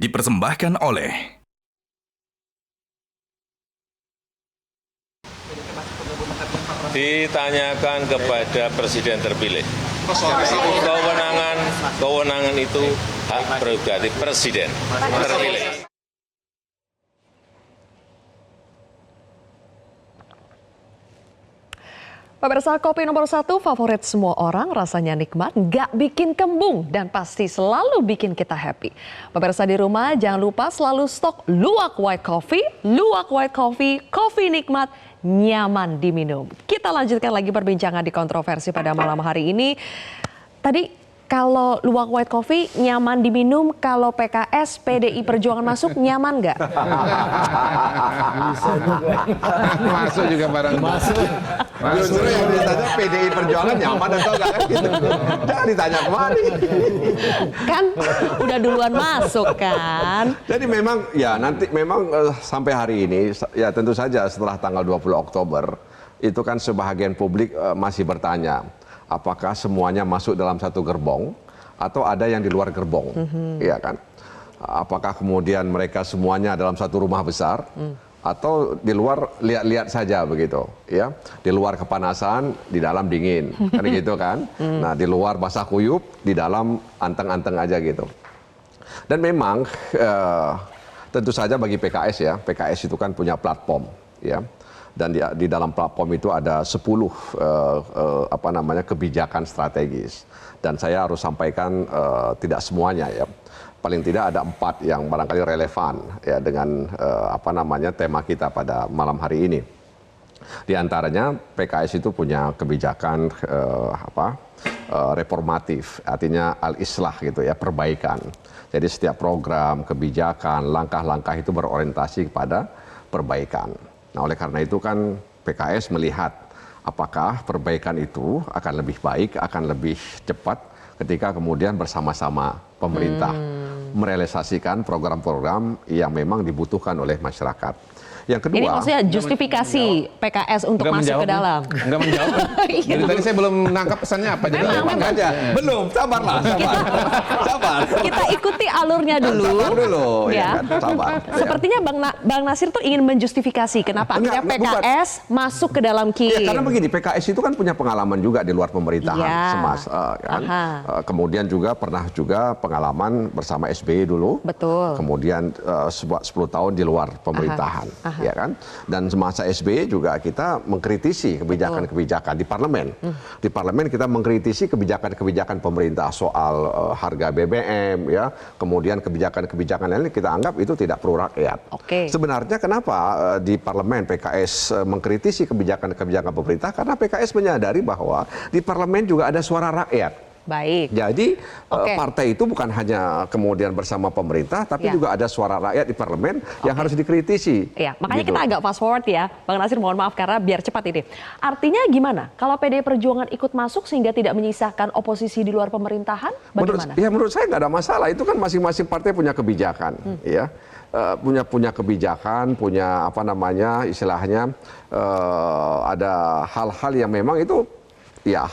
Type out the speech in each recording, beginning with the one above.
dipersembahkan oleh ditanyakan kepada presiden terpilih. Kewenangan itu hak prerogatif presiden terpilih. Pemirsa, kopi nomor 1 favorit semua orang, rasanya nikmat, nggak bikin kembung, dan pasti selalu bikin kita happy. Pemirsa di rumah, jangan lupa selalu stok Luwak White Coffee. Luwak White Coffee, kopi nikmat, nyaman diminum. Kita lanjutkan lagi perbincangan di kontroversi pada malam hari ini. Tadi kalau Luwak White Coffee nyaman diminum, kalau PKS, PDI Perjuangan masuk nyaman nggak? Masuk juga barang masuk. Justru yang ditanya PDI Perjuangan nyaman atau enggak kan gitu. Jangan ditanya kemana. Kan udah duluan masuk kan. Jadi memang ya nanti memang sampai hari ini ya tentu saja setelah tanggal 20 Oktober itu kan sebahagian publik masih bertanya apakah semuanya masuk dalam satu gerbong atau ada yang di luar gerbong. Iya kan? Apakah kemudian mereka semuanya dalam satu rumah besar atau di luar lihat-lihat saja begitu, ya, di luar kepanasan, di dalam dingin, kan gitu kan. Nah, di luar basah kuyup, di dalam anteng-anteng aja gitu. Dan memang tentu saja bagi PKS ya, PKS itu kan punya platform, ya, dan di dalam platform itu ada 10 kebijakan strategis. Dan saya harus sampaikan tidak semuanya ya. Paling tidak ada 4 yang barangkali relevan ya dengan tema kita pada malam hari ini. Di antaranya PKS itu punya kebijakan reformatif, artinya al-islah gitu ya, perbaikan. Jadi setiap program, kebijakan, langkah-langkah itu berorientasi kepada perbaikan. Nah, oleh karena itu kan PKS melihat apakah perbaikan itu akan lebih baik, akan lebih cepat ketika kemudian bersama-sama pemerintah merealisasikan program-program yang memang dibutuhkan oleh masyarakat. Yang kedua, ini maksudnya justifikasi PKS untuk masuk ke dalam. Enggak menjawab. Jadi tadi saya belum nangkap pesannya apa. Jadi Memang. aja. Belum, sabarlah, sabar. Kita ikuti alurnya dulu. Sabar dulu, ya kan? Sabar. Sepertinya Bang Nasir tuh ingin menjustifikasi kenapa akhirnya PKS masuk ke dalam Ya, KIM. karena begini, PKS itu kan punya pengalaman juga di luar pemerintahan, kemudian juga pernah juga pengalaman bersama SBY dulu. Betul. Kemudian 10 tahun di luar pemerintahan. Ya kan? Dan semasa SBY juga kita mengkritisi kebijakan-kebijakan di parlemen. Di parlemen kita mengkritisi kebijakan-kebijakan pemerintah soal harga BBM, ya, kemudian kebijakan-kebijakan lain kita anggap itu tidak pro rakyat. Sebenarnya kenapa di parlemen PKS mengkritisi kebijakan-kebijakan pemerintah? Karena PKS menyadari bahwa di parlemen juga ada suara rakyat. Baik. Jadi partai itu bukan hanya kemudian bersama pemerintah, tapi juga ada suara rakyat di parlemen yang harus dikritisi. Ya, makanya gitu. kita agak fast forward ya, Bang Nasir, mohon maaf karena biar cepat ini. Artinya gimana? Kalau PDI Perjuangan ikut masuk sehingga tidak menyisakan oposisi di luar pemerintahan, bagaimana? Menurut saya nggak ada masalah. Itu kan masing-masing partai punya kebijakan, ya. Punya kebijakan, punya istilahnya ada hal-hal yang memang itu ya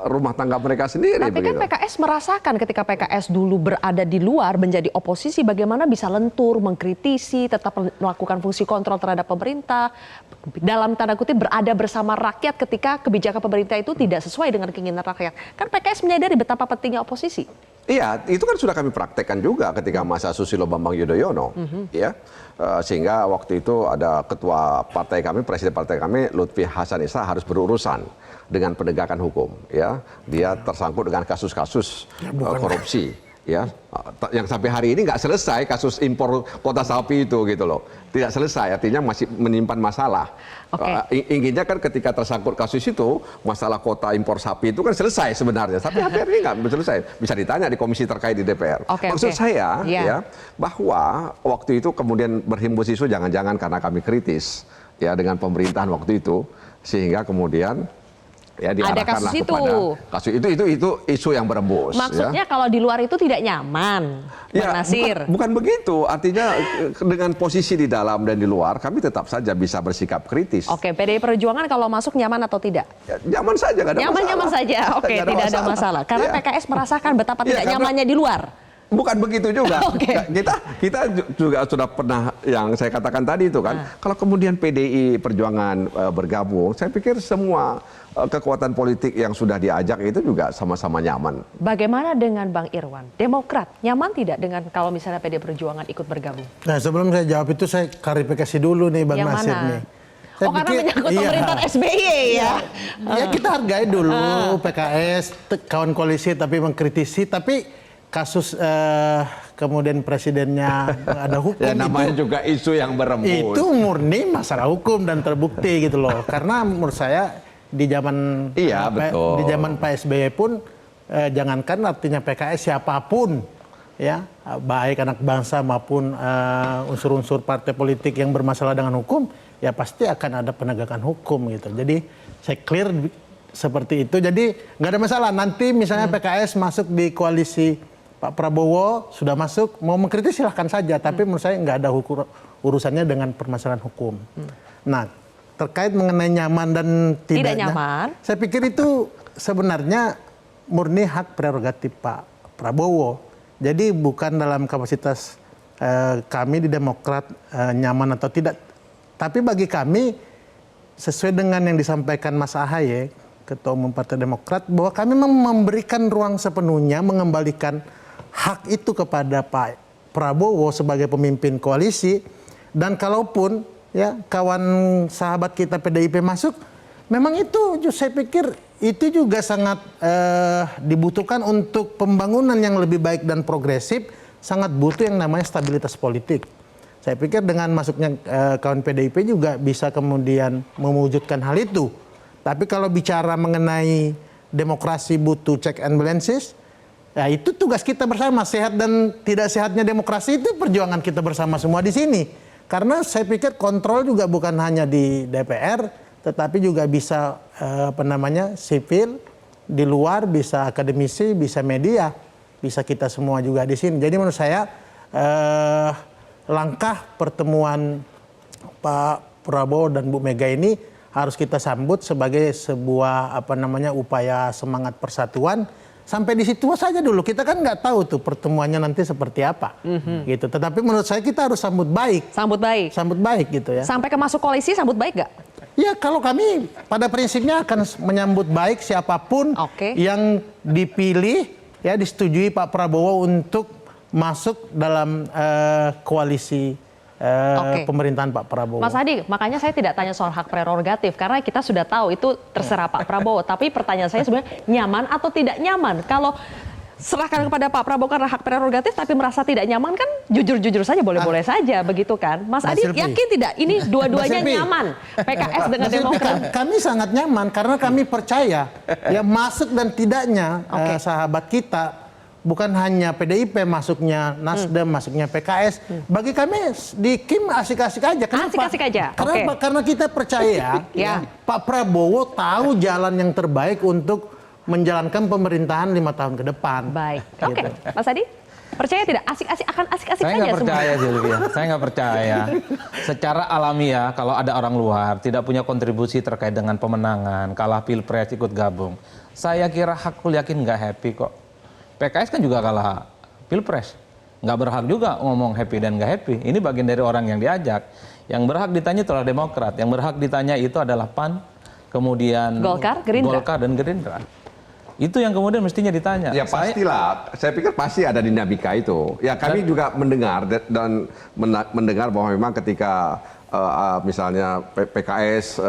rumah tangga mereka sendiri. Tapi begitu. kan PKS merasakan ketika PKS dulu berada di luar menjadi oposisi, bagaimana bisa lentur, mengkritisi, tetap melakukan fungsi kontrol terhadap pemerintah, dalam tanda kutip berada bersama rakyat ketika kebijakan pemerintah itu tidak sesuai dengan keinginan rakyat. Kan PKS menyadari betapa pentingnya oposisi. Iya, itu kan sudah kami praktekkan juga ketika masa Susilo Bambang Yudhoyono, ya, sehingga waktu itu ada ketua partai kami, presiden partai kami, Lutfi Hasan Issa harus berurusan dengan penegakan hukum, ya, dia tersangkut dengan kasus-kasus korupsi, ya, yang sampai hari ini nggak selesai kasus impor kuota sapi itu gitu loh, tidak selesai, artinya masih menyimpan masalah. Inginnya kan ketika tersangkut kasus itu masalah kuota impor sapi itu kan selesai sebenarnya, tapi sampai hari ini nggak selesai. Bisa ditanya di komisi terkait di DPR. Maksud saya ya bahwa waktu itu kemudian berhimpus isu jangan-jangan karena kami kritis ya dengan pemerintahan waktu itu sehingga kemudian ya diarahkanlah kepada kasus itu isu yang berembus. Maksudnya kalau di luar itu tidak nyaman, Bang Nasir. Bukan begitu. Artinya dengan posisi di dalam dan di luar kami tetap saja bisa bersikap kritis. PDI Perjuangan kalau masuk nyaman atau tidak? Ya, nyaman saja, nggak ada masalah. Nyaman saja. Tidak ada masalah. Karena PKS merasakan betapa tidak nyamannya di luar. Bukan begitu juga. Oke. Kita juga sudah pernah yang saya katakan tadi itu kan. Kalau kemudian PDI Perjuangan bergabung, saya pikir semua kekuatan politik yang sudah diajak itu juga sama-sama nyaman. Bagaimana dengan Bang Irwan? Demokrat nyaman tidak dengan kalau misalnya PD Perjuangan ikut bergabung? Nah, sebelum saya jawab itu saya klarifikasi dulu nih Bang Yang Nasir mana? nih. Saya Karena pikir- menyangkut iya. pemerintahan SBY ya. Ya kita hargai dulu PKS, kawan koalisi tapi mengkritisi, tapi kasus kemudian presidennya ada hukum Ya namanya juga isu yang berembus. itu murni masalah hukum dan terbukti gitu loh. Karena menurut saya di zaman Iya, betul. di zaman Pak SBY pun jangankan artinya PKS siapapun ya, baik anak bangsa maupun unsur-unsur partai politik yang bermasalah dengan hukum, ya pasti akan ada penegakan hukum gitu. Jadi saya clear seperti itu. Jadi nggak ada masalah. Nanti misalnya PKS masuk di koalisi Pak Prabowo sudah masuk, mau mengkritik silahkan saja. Tapi menurut saya nggak ada urusannya dengan permasalahan hukum. Nah, terkait mengenai nyaman dan tidaknya, nyaman. saya pikir itu sebenarnya murni hak prerogatif Pak Prabowo. Jadi bukan dalam kapasitas kami di Demokrat nyaman atau tidak. Tapi bagi kami sesuai dengan yang disampaikan Mas Ahaye, Ketua Umum Partai Demokrat, bahwa kami memberikan ruang sepenuhnya mengembalikan hak itu kepada Pak Prabowo sebagai pemimpin koalisi. Dan kalaupun ya kawan sahabat kita PDIP masuk, memang itu saya pikir itu juga sangat dibutuhkan untuk pembangunan yang lebih baik dan progresif, sangat butuh yang namanya stabilitas politik. Saya pikir dengan masuknya kawan PDIP juga bisa kemudian mewujudkan hal itu. Tapi kalau bicara mengenai demokrasi butuh check and balances, ya itu tugas kita bersama. Sehat dan tidak sehatnya demokrasi itu perjuangan kita bersama semua di sini. Karena saya pikir kontrol juga bukan hanya di DPR, tetapi juga bisa sipil, di luar bisa akademisi, bisa media, bisa kita semua juga di sini. Jadi menurut saya langkah pertemuan Pak Prabowo dan Bu Mega ini harus kita sambut sebagai sebuah upaya semangat persatuan. Sampai di situ saja dulu, kita kan nggak tahu tuh pertemuannya nanti seperti apa, gitu. Tetapi menurut saya kita harus sambut baik. Sambut baik gitu ya. Sampai ke masuk koalisi sambut baik gak? Ya kalau kami pada prinsipnya akan menyambut baik siapapun yang dipilih, ya disetujui Pak Prabowo untuk masuk dalam koalisi pemerintahan Pak Prabowo. Mas Adi, makanya saya tidak tanya soal hak prerogatif karena kita sudah tahu itu terserah Pak Prabowo. Tapi pertanyaan saya sebenarnya nyaman atau tidak nyaman? Kalau serahkan kepada Pak Prabowo karena hak prerogatif tapi merasa tidak nyaman kan jujur-jujur saja boleh-boleh saja begitu kan? Mas Adi yakin tidak ini dua-duanya nyaman PKS dengan Demokrat? Kami sangat nyaman karena kami percaya ya masuk dan tidaknya sahabat kita. Bukan hanya PDIP masuknya, Nasdem masuknya PKS. Bagi kami di Kim asik-asik aja. Kenapa? Asik-asik aja. Kenapa? Karena kita percaya ya, Pak Prabowo tahu jalan yang terbaik untuk menjalankan pemerintahan 5 tahun ke depan. Baik. Oke. Mas Adi, percaya tidak? Asik-asik akan asik-asik Saya saja nggak semua. percaya Sylvia, saya nggak percaya. Secara alamiah kalau ada orang luar tidak punya kontribusi terkait dengan pemenangan, kalah pilpres ikut gabung, saya kira hakul yakin nggak happy kok. PKS kan juga kalah pilpres, nggak berhak juga ngomong happy dan nggak happy. Ini bagian dari orang yang diajak. Yang berhak ditanya itu adalah Demokrat, yang berhak ditanya itu adalah PAN, kemudian Golkar dan Gerindra. Itu yang kemudian mestinya ditanya. Ya pastilah, saya pikir pasti ada dinamika itu. Ya kami juga mendengar dan mendengar bahwa memang ketika misalnya PKS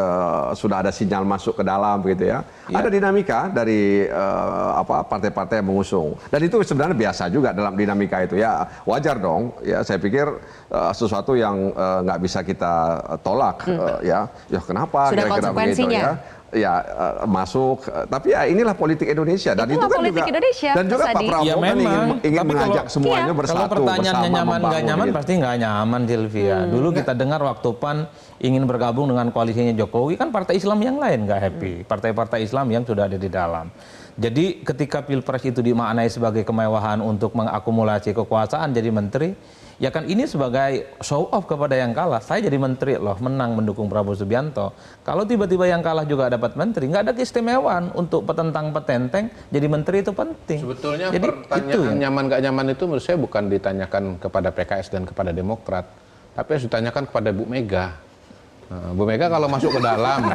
sudah ada sinyal masuk ke dalam begitu ya. Ada dinamika dari partai-partai yang mengusung. Dan itu sebenarnya biasa juga dalam dinamika itu ya. Wajar dong. Ya saya pikir sesuatu yang nggak bisa kita tolak ya. Ya kenapa Sudah kira-kira begitu konsekuensinya. ya. Ya masuk, tapi ya inilah politik Indonesia dan itu kan politik juga Indonesia, dan juga Mas Pak Adi. Prabowo Ya, kan memang. ingin Tapi mengajak kalau- semuanya bersatu Kalau pertanyaannya bersama nyaman nggak membangun nyaman gitu. pasti nggak nyaman Sylvia. Dulu kita dengar waktu PAN ingin bergabung dengan koalisinya Jokowi kan partai Islam yang lain nggak happy. Partai-partai Islam yang sudah ada di dalam. Jadi ketika Pilpres itu dimaknai sebagai kemewahan untuk mengakumulasi kekuasaan jadi menteri, ya kan ini sebagai show off kepada yang kalah. Saya jadi menteri loh, menang mendukung Prabowo Subianto. Kalau tiba-tiba yang kalah juga dapat menteri, nggak ada keistimewaan untuk petentang petenteng, jadi menteri itu penting. Sebetulnya Jadi pertanyaan itu. nyaman gak nyaman itu menurut saya bukan ditanyakan kepada PKS dan kepada Demokrat, tapi harus ditanyakan kepada Bu Mega. Nah, Bu Mega kalau masuk ke dalam,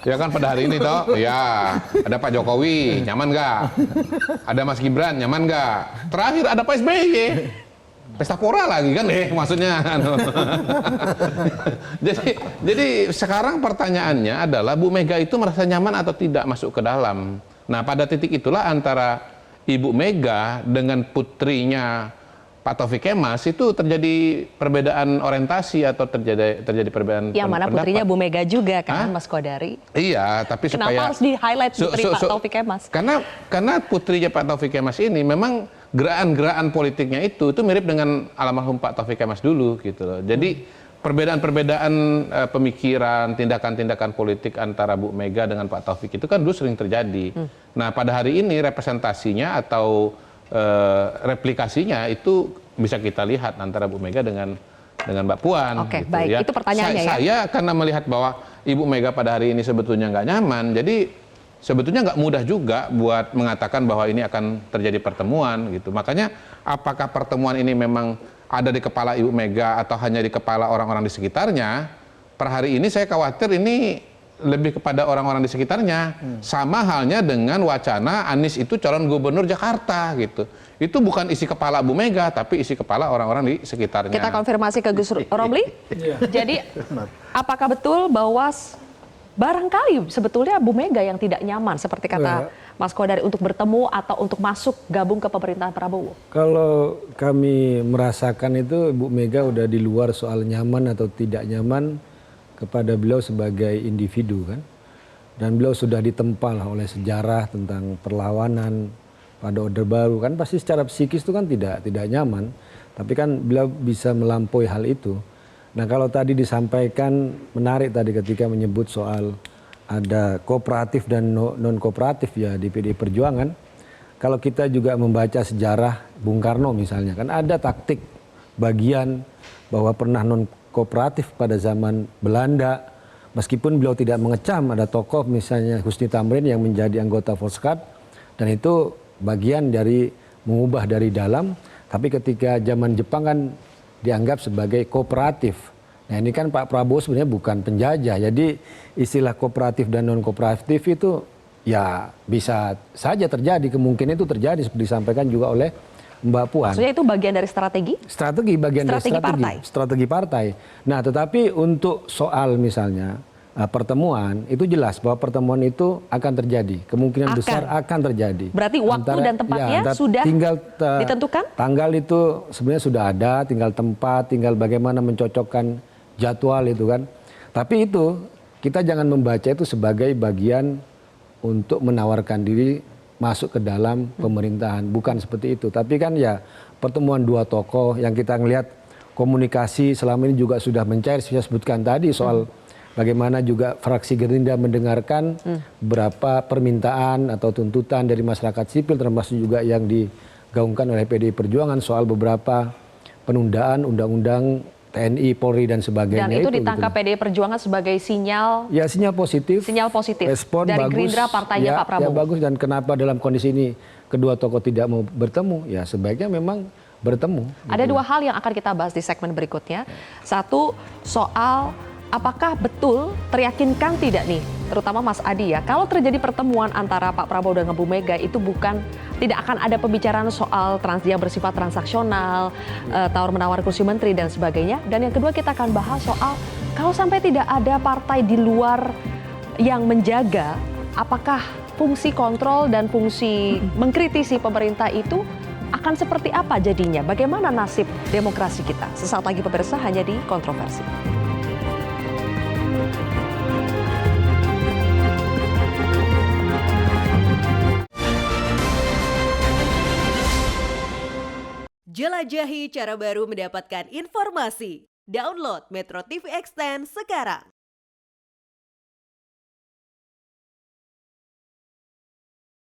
ya kan pada hari ini toh, ya ada Pak Jokowi, nyaman nggak? Ada Mas Gibran, nyaman nggak? Terakhir ada Pak SBY, pesta pora lagi kan, maksudnya. jadi sekarang pertanyaannya adalah Bu Mega itu merasa nyaman atau tidak masuk ke dalam. Nah pada titik itulah antara Ibu Mega dengan putrinya Pak Taufik Kemas itu terjadi perbedaan orientasi atau terjadi perbedaan Yang mana pendapat. putrinya Bu Mega juga kan, Hah? Mas Kodari. Iya, tapi Kenapa supaya harus di-highlight putri Pak Taufik Kemas? Karena putrinya Pak Taufik Kemas ini memang gerakan-gerakan politiknya itu mirip dengan almarhum Pak Taufik Kemas dulu gitu loh. Jadi perbedaan-perbedaan pemikiran, tindakan-tindakan politik antara Bu Mega dengan Pak Taufik itu kan dulu sering terjadi. Nah, pada hari ini representasinya atau replikasinya itu bisa kita lihat antara Bu Mega dengan Mbak Puan. Oke, gitu, baik. ya. Itu pertanyaannya ya. Saya karena melihat bahwa Ibu Mega pada hari ini sebetulnya nggak nyaman, jadi sebetulnya nggak mudah juga buat mengatakan bahwa ini akan terjadi pertemuan gitu. Makanya apakah pertemuan ini memang ada di kepala Ibu Mega atau hanya di kepala orang-orang di sekitarnya? Per hari ini saya khawatir ini lebih kepada orang-orang di sekitarnya. Sama halnya dengan wacana Anies itu calon gubernur Jakarta gitu. Itu bukan isi kepala Bu Mega, tapi isi kepala orang-orang di sekitarnya. Kita konfirmasi ke Gus Romli. Jadi apakah betul bahwa barangkali sebetulnya Bu Mega yang tidak nyaman seperti kata Mas Kodari untuk bertemu atau untuk masuk gabung ke pemerintahan Prabowo? Kalau kami merasakan itu Bu Mega udah di luar soal nyaman atau tidak nyaman kepada beliau sebagai individu kan. Dan beliau sudah ditempa lah oleh sejarah tentang perlawanan pada Orde Baru kan, pasti secara psikis itu kan tidak nyaman. Tapi kan beliau bisa melampaui hal itu. Nah kalau tadi disampaikan menarik tadi ketika menyebut soal ada kooperatif dan non kooperatif ya di PDI Perjuangan. Kalau kita juga membaca sejarah Bung Karno misalnya kan ada taktik bagian bahwa pernah non kooperatif pada zaman Belanda. Meskipun beliau tidak mengecam, ada tokoh misalnya Husni Tamrin yang menjadi anggota Volkskat dan itu bagian dari mengubah dari dalam. Tapi ketika zaman Jepang kan dianggap sebagai kooperatif. Nah ini kan Pak Prabowo sebenarnya bukan penjajah. Jadi istilah kooperatif dan non kooperatif itu ya bisa saja terjadi. Kemungkinan itu terjadi seperti disampaikan juga oleh Mbak Puan. Maksudnya itu bagian dari strategi? Strategi, bagian dari Partai. strategi partai. Nah tetapi untuk soal misalnya pertemuan itu jelas bahwa pertemuan itu akan terjadi. Kemungkinan besar akan terjadi. Berarti waktu dan tempatnya sudah ditentukan? Tanggal itu sebenarnya sudah ada, tinggal tempat, tinggal bagaimana mencocokkan jadwal itu kan. Tapi itu kita jangan membaca itu sebagai bagian untuk menawarkan diri masuk ke dalam pemerintahan. Bukan seperti itu. Tapi kan ya pertemuan dua tokoh yang kita ngelihat komunikasi selama ini juga sudah mencair. Saya sebutkan tadi soal bagaimana juga fraksi Gerindra mendengarkan beberapa permintaan atau tuntutan dari masyarakat sipil termasuk juga yang digaungkan oleh PDI Perjuangan soal beberapa penundaan undang-undang TNI, Polri dan sebagainya. Dan itu ditangkap PDI Perjuangan sebagai sinyal? Ya sinyal positif. Sinyal positif respon dari bagus, Gerindra partainya Pak Prabowo. Ya bagus, dan kenapa dalam kondisi ini kedua tokoh tidak mau bertemu? Ya sebaiknya memang bertemu. Ada dua hal yang akan kita bahas di segmen berikutnya. Satu soal apakah betul teryakinkan tidak nih, terutama Mas Adi ya, kalau terjadi pertemuan antara Pak Prabowo dengan Bu Mega itu tidak akan ada pembicaraan soal yang bersifat transaksional, tawar-menawar kursi menteri dan sebagainya. Dan yang kedua kita akan bahas soal kalau sampai tidak ada partai di luar yang menjaga, apakah fungsi kontrol dan fungsi mengkritisi pemerintah itu akan seperti apa jadinya? Bagaimana nasib demokrasi kita? Sesaat lagi pemirsa, hanya di Kontroversi. Jelajahi cara baru mendapatkan informasi. Download Metro TV Extend sekarang.